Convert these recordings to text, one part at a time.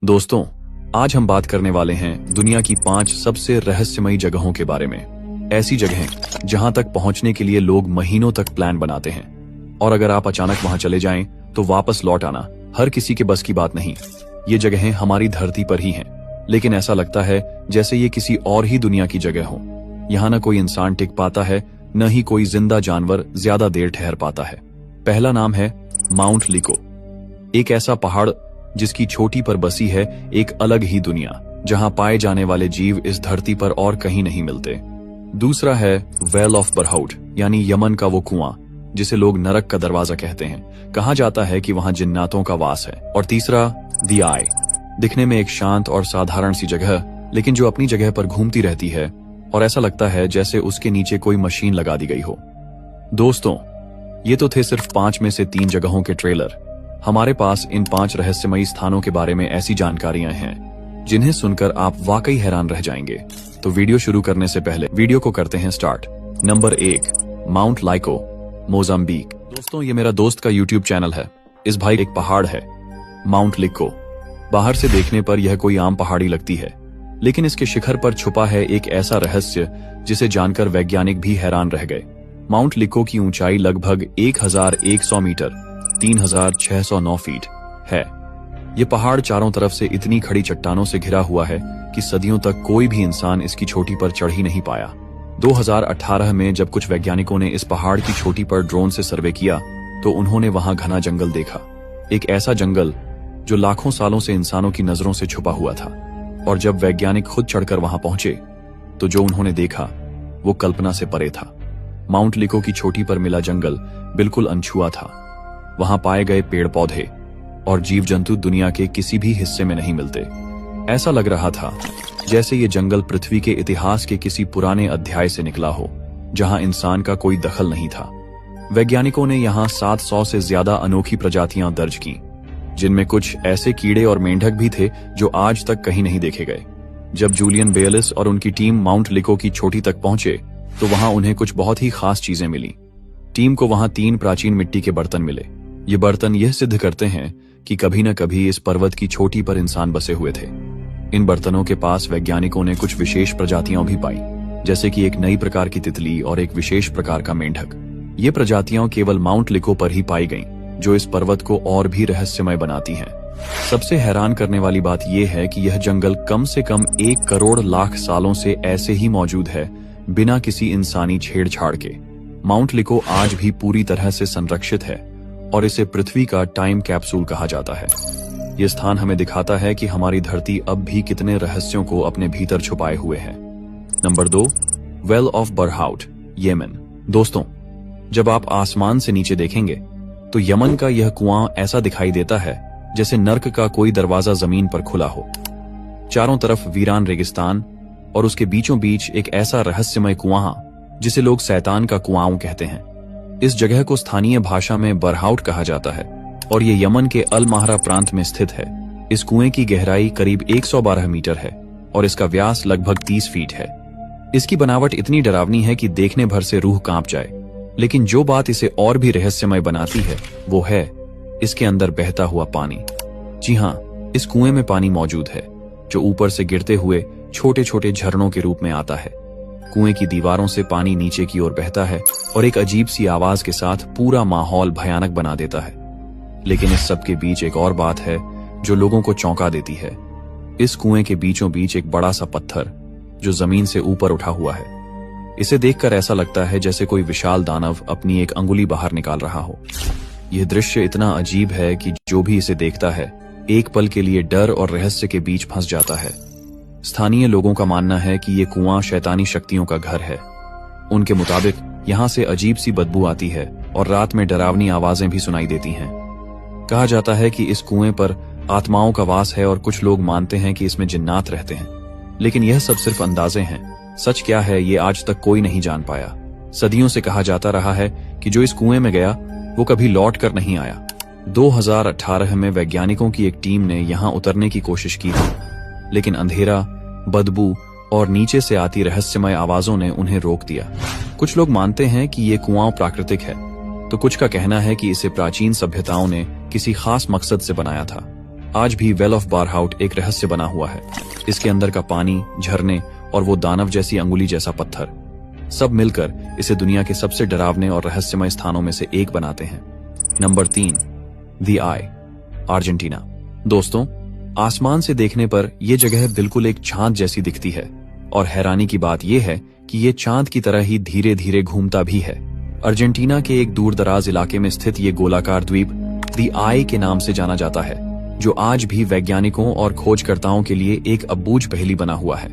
दोस्तों, आज हम बात करने वाले हैं दुनिया की 5 सबसे रहस्यमयी जगहों के बारे में। ऐसी जगहें जहां तक पहुंचने के लिए लोग महीनों तक प्लान बनाते हैं और अगर आप अचानक वहां चले जाएं तो वापस लौट आना हर किसी के बस की बात नहीं। ये जगहें हमारी धरती पर ही हैं, लेकिन ऐसा लगता है जैसे ये किसी और ही दुनिया की जगह हो। यहाँ न कोई इंसान टिक पाता है, न ही कोई जिंदा जानवर ज्यादा देर ठहर पाता है। पहला नाम है माउंट लिको, एक ऐसा पहाड़ जिसकी चोटी पर बसी है एक अलग ही दुनिया, जहां पाए जाने वाले जीव इस धरती पर और कहीं नहीं मिलते। दूसरा है वेल ऑफ बरहाउट, यानी यमन का वो कुआं जिसे लोग नरक का दरवाजा कहते हैं। कहा जाता है कि वहां जिन्नातों का वास है। और तीसरा द आई, दिखने में एक शांत और साधारण सी जगह, लेकिन जो अपनी जगह पर घूमती रहती है और ऐसा लगता है जैसे उसके नीचे कोई मशीन लगा दी गई हो। दोस्तों, ये तो थे सिर्फ 5 में से 3 जगहों के ट्रेलर। हमारे पास इन 5 रहस्यमयी स्थानों के बारे में ऐसी जानकारियां हैं जिन्हें सुनकर आप वाकई हैरान रह जाएंगे। तो वीडियो शुरू करने से पहले वीडियो को करते हैं start. Number 1, Mount Lico, Mozambique. दोस्तों, ये मेरा दोस्त का यूट्यूब चैनल है। इस भाई एक पहाड़ है माउंट लिको। बाहर से देखने पर यह कोई आम पहाड़ी लगती है, लेकिन इसके शिखर पर छुपा है एक ऐसा रहस्य जिसे जानकर वैज्ञानिक भी हैरान रह गए। माउंट लिको की ऊंचाई लगभग 1100 मीटर 3609 फीट है। ये पहाड़ चारों तरफ से इतनी खड़ी चट्टानों से घिरा हुआ है कि सदियों तक कोई भी इंसान इसकी चोटी पर चढ़ ही नहीं पाया। 2018 में जब कुछ वैज्ञानिकों ने इस पहाड़ की चोटी पर ड्रोन से सर्वे किया तो उन्होंने वहां घना जंगल देखा, एक ऐसा जंगल जो लाखों सालों से इंसानों की नजरों से छुपा हुआ था। और जब वैज्ञानिक खुद चढ़कर वहां पहुंचे तो जो उन्होंने देखा वो कल्पना से परे था। माउंट लिको की चोटी पर मिला जंगल बिल्कुल अनछुआ था। वहां पाए गए पेड़ पौधे और जीव जंतु दुनिया के किसी भी हिस्से में नहीं मिलते। ऐसा लग रहा था जैसे ये जंगल पृथ्वी के इतिहास के किसी पुराने अध्याय से निकला हो, जहां इंसान का कोई दखल नहीं था। वैज्ञानिकों ने यहाँ 700 से ज्यादा अनोखी प्रजातियां दर्ज की, जिनमें कुछ ऐसे कीड़े और मेंढक भी थे जो आज तक कहीं नहीं देखे गए। जब जूलियन बेयलिस और उनकी टीम माउंट लिको की चोटी तक पहुंचे तो वहां उन्हें कुछ बहुत ही खास चीजें मिली। टीम को वहां 3 प्राचीन मिट्टी के बर्तन मिले। ये बर्तन यह सिद्ध करते हैं कि कभी न कभी इस पर्वत की चोटी पर इंसान बसे हुए थे। इन बर्तनों के पास वैज्ञानिकों ने कुछ विशेष प्रजातियां भी पाई, जैसे कि एक नई प्रकार की तितली और एक विशेष प्रकार का मेंढक। ये प्रजातियां केवल माउंट लिको पर ही पाई गईं, जो इस पर्वत को और भी रहस्यमय बनाती हैं। सबसे हैरान करने वाली बात यह है कि यह जंगल कम से कम 1 करोड़ लाख सालों से ऐसे ही मौजूद है, बिना किसी इंसानी छेड़छाड़ के। माउंट लिको आज भी पूरी तरह से संरक्षित है और इसे पृथ्वी का टाइम कैप्सूल कहा जाता है। ये स्थान हमें दिखाता है कि हमारी धरती अब भी कितने रहस्यों को अपने भीतर छुपाए हुए है। Number 2, well of Barhout, Yemen. दोस्तों, जब आप आसमान से नीचे देखेंगे तो यमन का यह कुआं ऐसा दिखाई देता है जैसे नर्क का कोई दरवाजा जमीन पर खुला हो। चारों तरफ वीरान रेगिस्तान और उसके बीचों बीच एक ऐसा रहस्यमय कुआं जिसे लोग शैतान का कुआं कहते हैं। इस जगह को स्थानीय भाषा में बरहाउट कहा जाता है और ये यमन के अल महरा प्रांत में स्थित है। इस कुएं की गहराई करीब 112 मीटर है और इसका व्यास लगभग 30 फीट है। इसकी बनावट इतनी डरावनी है कि देखने भर से रूह कांप जाए, लेकिन जो बात इसे और भी रहस्यमय बनाती है वो है इसके अंदर बहता हुआ पानी। जी हाँ, इस कुएं में पानी मौजूद है जो ऊपर से गिरते हुए छोटे छोटे झरनों के रूप में आता है। कुएं की दीवारों से पानी नीचे की ओर बहता है और एक अजीब सी आवाज के साथ पूरा माहौल भयानक बना देता है। लेकिन इस सब के बीच एक और बात है जो लोगों को चौंका देती है। इस कुएं के बीचों बीच एक बड़ा सा पत्थर जो जमीन से ऊपर उठा हुआ है। इसे देखकर ऐसा लगता है जैसे कोई विशाल दानव अपनी एक अंगुली बाहर निकाल रहा हो। यह दृश्य इतना अजीब है कि जो भी इसे देखता है एक पल के लिए डर और रहस्य के बीच फंस जाता है। स्थानीय लोगों का मानना है कि ये कुआं शैतानी शक्तियों का घर है। उनके मुताबिक यहाँ से अजीब सी बदबू आती है और रात में डरावनी आवाजें भी सुनाई देती हैं। कहा जाता है कि इस कुएं पर आत्माओं का वास है और कुछ लोग मानते हैं कि इसमें जिन्नात रहते हैं, लेकिन यह सब सिर्फ अंदाजे हैं। सच क्या है ये आज तक कोई नहीं जान पाया। सदियों से कहा जाता रहा है कि जो इस कुएं में गया वो कभी लौट कर नहीं आया। 2018 में वैज्ञानिकों की एक टीम ने यहाँ उतरने की कोशिश की थी, लेकिन अंधेरा, बदबू और नीचे से आती रहस्यमय आवाजों ने उन्हें रोक दिया। कुछ लोग मानते हैं कि ये कुआं प्राकृतिक है, तो कुछ का कहना है कि इसे प्राचीन सभ्यताओं ने किसी खास मकसद से बनाया था। आज भी वेल ऑफ बारहाउट एक रहस्य बना हुआ है। इसके अंदर का पानी, झरने और वो दानव जैसी अंगुली जैसा पत्थर, सब मिलकर इसे दुनिया के सबसे डरावने और रहस्यमय स्थानों में से एक बनाते हैं। Number 3, the I, Argentina. दोस्तों, आसमान से देखने पर यह जगह बिल्कुल एक चांद जैसी दिखती है और हैरानी की बात यह है कि ये चांद की तरह ही धीरे धीरे घूमता भी है। अर्जेंटीना के एक दूर दराज इलाके में स्थित ये गोलाकार द्वीप द आई के नाम से जाना जाता है, जो आज भी वैज्ञानिकों और खोजकर्ताओं के लिए एक अबूझ पहेली बना हुआ है।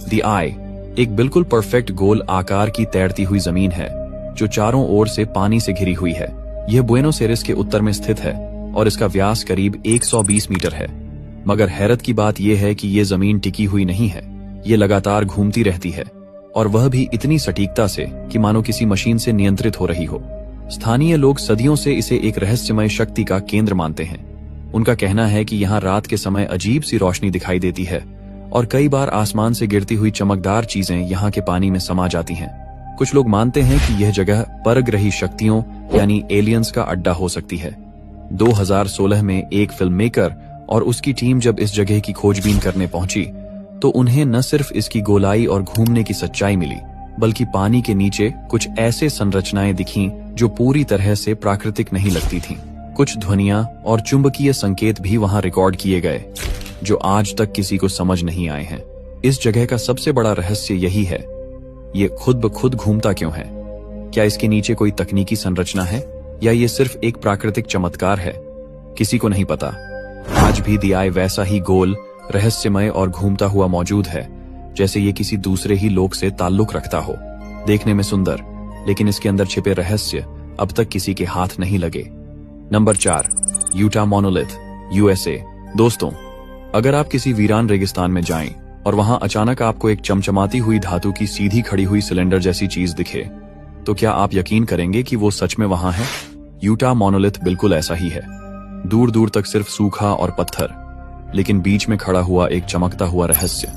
द आई एक बिल्कुल परफेक्ट गोल आकार की तैरती हुई जमीन है जो चारों ओर से पानी से घिरी हुई है। यह बुएनोस एयर्स के उत्तर में स्थित है और इसका व्यास करीब 120 मीटर है। मगर हैरत की बात यह है कि यह जमीन टिकी हुई नहीं है, ये लगातार घूमती रहती है और वह भी इतनी सटीकता से कि मानो किसी मशीन से नियंत्रित हो रही हो। स्थानीय लोग सदियों से इसे एक रहस्यमय शक्ति का केंद्र मानते हैं। उनका कहना है कि यहाँ रात के समय अजीब सी रोशनी दिखाई देती है और कई बार आसमान से गिरती हुई चमकदार चीजें यहाँ के पानी में समा जाती हैं। कुछ लोग मानते हैं कि यह जगह परग्रही शक्तियों यानी एलियंस का अड्डा हो सकती है। 2016 में एक फिल्म मेकर और उसकी टीम जब इस जगह की खोजबीन करने पहुंची तो उन्हें न सिर्फ इसकी गोलाई और घूमने की सच्चाई मिली, बल्कि पानी के नीचे कुछ ऐसे संरचनाएं दिखीं जो पूरी तरह से प्राकृतिक नहीं लगती थीं। कुछ ध्वनियां और चुंबकीय संकेत भी वहां रिकॉर्ड किए गए जो आज तक किसी को समझ नहीं आए हैं। इस जगह का सबसे बड़ा रहस्य यही है, ये खुद ब खुद घूमता क्यों है? क्या इसके नीचे कोई तकनीकी संरचना है या ये सिर्फ एक प्राकृतिक चमत्कार है? किसी को नहीं पता। आज भी द आई वैसा ही गोल, रहस्यमय और घूमता हुआ मौजूद है जैसे ये किसी दूसरे ही लोक से ताल्लुक रखता हो। देखने में सुंदर, लेकिन इसके अंदर छिपे रहस्य अब तक किसी के हाथ नहीं लगे। Number 4, Utah monolith, USA. दोस्तों, अगर आप किसी वीरान रेगिस्तान में जाएं और वहां अचानक आपको एक चमचमाती हुई धातु की सीधी खड़ी हुई सिलेंडर जैसी चीज दिखे, तो क्या आप यकीन करेंगे कि वो सच में वहां है? यूटा मोनोलिथ बिल्कुल ऐसा ही है। दूर दूर तक सिर्फ सूखा और पत्थर, लेकिन बीच में खड़ा हुआ एक चमकता हुआ रहस्य।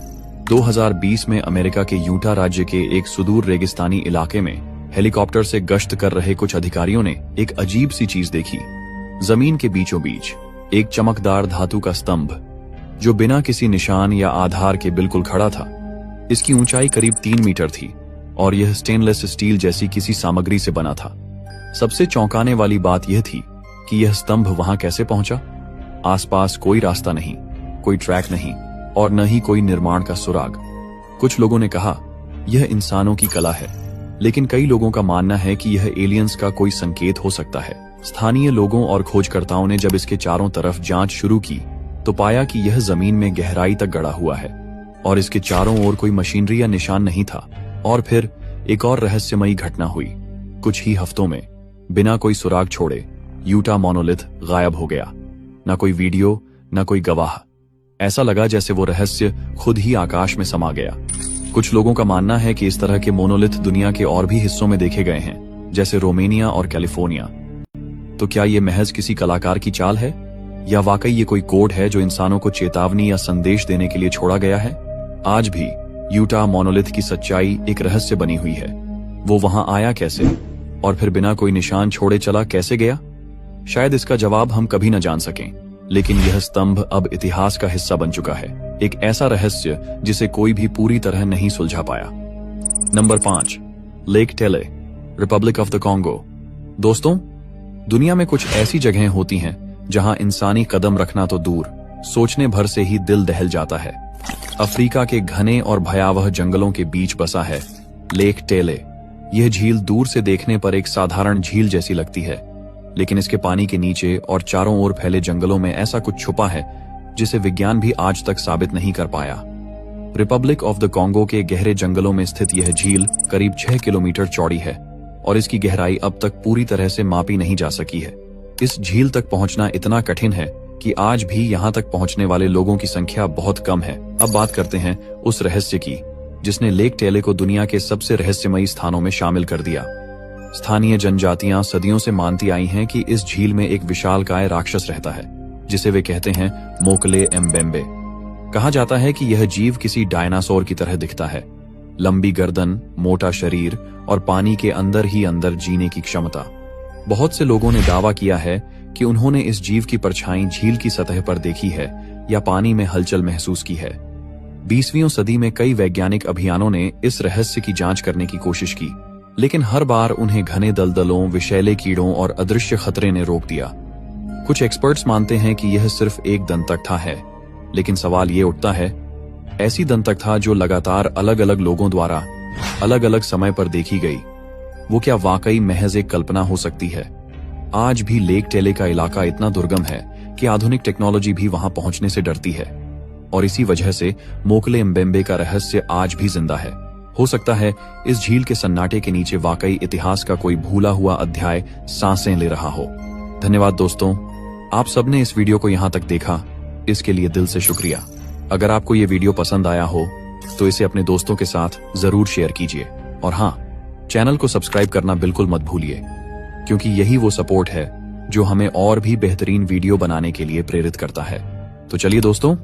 2020 में अमेरिका के यूटा राज्य के एक सुदूर रेगिस्तानी इलाके में हेलीकॉप्टर से गश्त कर रहे कुछ अधिकारियों ने एक अजीब सी चीज देखी। जमीन के बीचों बीच एक चमकदार धातु का स्तंभ जो बिना किसी निशान या आधार के बिल्कुल खड़ा था। इसकी ऊंचाई करीब 3 मीटर थी और यह स्टेनलेस स्टील जैसी किसी सामग्री से बना था। सबसे चौंकाने वाली बात यह थी कि यह स्तंभ वहां कैसे पहुंचा। आसपास कोई रास्ता नहीं, कोई ट्रैक नहीं और न ही कोई निर्माण का सुराग। कुछ लोगों ने कहा यह इंसानों की कला है, लेकिन कई लोगों का मानना है कि यह एलियंस का कोई संकेत हो सकता है। स्थानीय लोगों और खोजकर्ताओं ने जब इसके चारों तरफ जांच शुरू की तो पाया कि यह जमीन में गहराई तक गड़ा हुआ है और इसके चारों ओर कोई मशीनरी या निशान नहीं था। और फिर एक और रहस्यमयी घटना हुई। कुछ ही हफ्तों में बिना कोई सुराग छोड़े यूटा मोनोलिथ गायब हो गया। न कोई वीडियो, न कोई गवाह। ऐसा लगा जैसे वो रहस्य खुद ही आकाश में समा गया। कुछ लोगों का मानना है कि इस तरह के मोनोलिथ दुनिया के और भी हिस्सों में देखे गए हैं, जैसे रोमेनिया और कैलिफोर्निया। तो क्या ये महज किसी कलाकार की चाल है या वाकई ये कोई कोड है जो इंसानों को चेतावनी या संदेश देने के लिए छोड़ा गया है? आज भी यूटा मोनोलिथ की सच्चाई एक रहस्य बनी हुई है। वो वहां आया कैसे और फिर बिना कोई निशान छोड़े चला कैसे गया? शायद इसका जवाब हम कभी न जान सकें, लेकिन यह स्तंभ अब इतिहास का हिस्सा बन चुका है, एक ऐसा रहस्य जिसे कोई भी पूरी तरह नहीं सुलझा पाया। Number 5, lake tele, Republic of the Congo. दोस्तों, दुनिया में कुछ ऐसी जगहें होती हैं जहां इंसानी कदम रखना तो दूर, सोचने भर से ही दिल दहल जाता है। अफ्रीका के घने और भयावह जंगलों के बीच बसा है लेक टेले। यह झील दूर से देखने पर एक साधारण झील जैसी लगती है, लेकिन इसके पानी के नीचे और चारों ओर फैले जंगलों में ऐसा कुछ छुपा है जिसे विज्ञान भी आज तक साबित नहीं कर पाया। रिपब्लिक ऑफ द कॉन्गो के गहरे जंगलों में स्थित यह झील करीब 6 किलोमीटर चौड़ी है और इसकी गहराई अब तक पूरी तरह से मापी नहीं जा सकी है। इस झील तक पहुंचना इतना कठिन है कि आज भी यहां तक पहुंचने वाले लोगों की संख्या बहुत कम है। अब बात करते हैं उस रहस्य की जिसने लेक टेले को दुनिया के सबसे रहस्यमयी स्थानों में शामिल कर दिया। स्थानीय जनजातियां सदियों से मानती आई हैं कि इस झील में एक विशालकाय राक्षस रहता है जिसे वे कहते हैं मोकले एम्बेम्बे। कहा जाता है कि यह जीव किसी डायनासोर की तरह दिखता है, लंबी गर्दन, मोटा शरीर और पानी के अंदर ही अंदर जीने की क्षमता। बहुत से लोगों ने दावा किया है कि उन्होंने इस जीव की परछाई झील की सतह पर देखी है या पानी में हलचल महसूस की है। 20वीं सदी में कई वैज्ञानिक अभियानों ने इस रहस्य की जांच करने की कोशिश की, लेकिन हर बार उन्हें घने दलदलों, विषैले कीड़ों और अदृश्य खतरे ने रोक दिया। कुछ एक्सपर्ट्स मानते हैं कि यह सिर्फ एक दंतकथा है, लेकिन सवाल ये उठता है, ऐसी दंतकथा जो लगातार अलग अलग लोगों द्वारा अलग अलग समय पर देखी गई, वो क्या वाकई महज एक कल्पना हो सकती है? आज भी लेक टेले का इलाका इतना दुर्गम है कि आधुनिक टेक्नोलॉजी भी वहां पहुंचने से डरती है, और इसी वजह से मोकले म्बेम्बे का रहस्य आज भी जिंदा है। हो सकता है इस झील के सन्नाटे के नीचे वाकई इतिहास का कोई भूला हुआ अध्याय सांसें ले रहा हो। धन्यवाद दोस्तों, आप सबने इस वीडियो को यहां तक देखा, इसके लिए दिल से शुक्रिया। अगर आपको ये वीडियो पसंद आया हो तो इसे अपने दोस्तों के साथ जरूर शेयर कीजिए, और हाँ, चैनल को सब्सक्राइब करना बिल्कुल मत भूलिए, क्योंकि यही वो सपोर्ट है जो हमें और भी बेहतरीन वीडियो बनाने के लिए प्रेरित करता है। तो चलिए दोस्तों,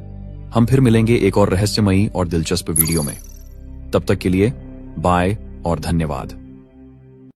हम फिर मिलेंगे एक और रहस्यमयी और दिलचस्प वीडियो में। तब तक के लिए बाय और धन्यवाद।